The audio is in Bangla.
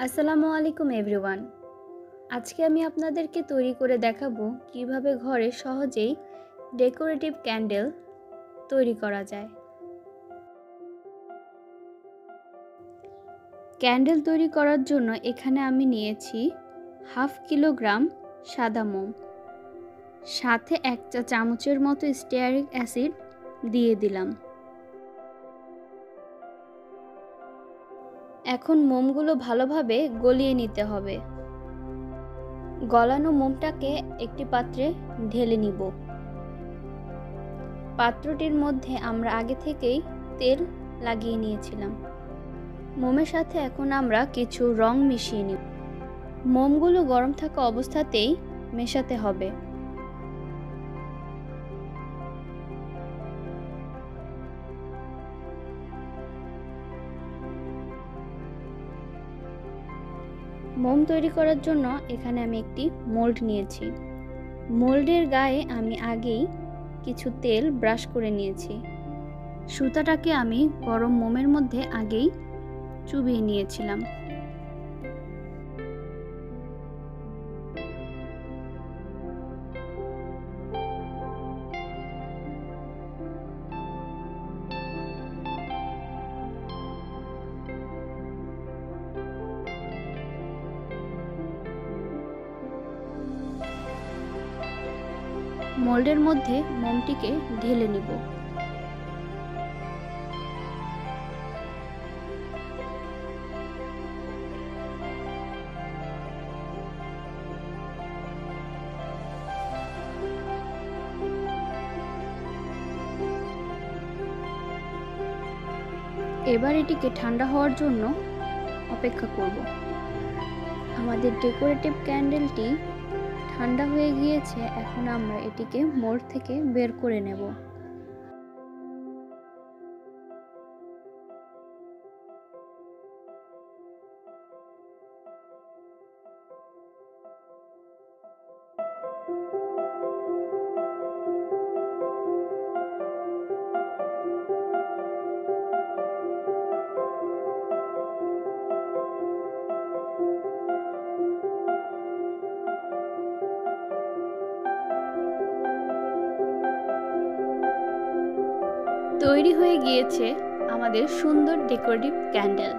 আসসালামু আলাইকুম এভরিওয়ান। আজকে আমি আপনাদেরকে তৈরি করে দেখাবো কিভাবে ঘরে সহজেই ডেকোরেটিভ ক্যান্ডেল তৈরি করা যায়। ক্যান্ডেল তৈরি করার জন্য এখানে আমি নিয়েছি 1/2 কিলোগ্রাম সাদা মোম, সাথে 1 চা চামচের মতো স্টিয়ারিক অ্যাসিড দিয়ে দিলাম। এখন মোমগুলো ভালোভাবে গলিয়ে নিতে হবে। গলানো মোমটাকে একটি পাত্রে ঢেলে নিব। পাত্রটির মধ্যে আমরা আগে থেকেই তেল লাগিয়ে নিয়েছিলাম। মোমের সাথে এখন আমরা কিছু রং মিশিয়ে নিব। মোমগুলো গরম থাকা অবস্থাতেই মেশাতে হবে। মোম তৈরি করার জন্য এখানে আমি একটি মোল্ড নিয়েছি। মোল্ডের গায়ে আমি আগেই কিছু তেল ব্রাশ করে নিয়েছি। সুতাটাকে আমি গরম মোমের মধ্যে আগেই চুবিয়ে নিয়েছিলাম। মোল্ডের মধ্যে মোমটিকে ঢেলে নিব। এবার এটিকে ঠান্ডা হওয়ার জন্য অপেক্ষা করব। আমাদের ডেকোরেটিভ ক্যান্ডেলটি ঠান্ডা হয়ে গিয়েছে। এখন আমরা এটিকে মোল্ড থেকে বের করে নেব। তৈরি হয়ে গিয়েছে আমাদের সুন্দর ডেকোরেটিভ ক্যান্ডেল।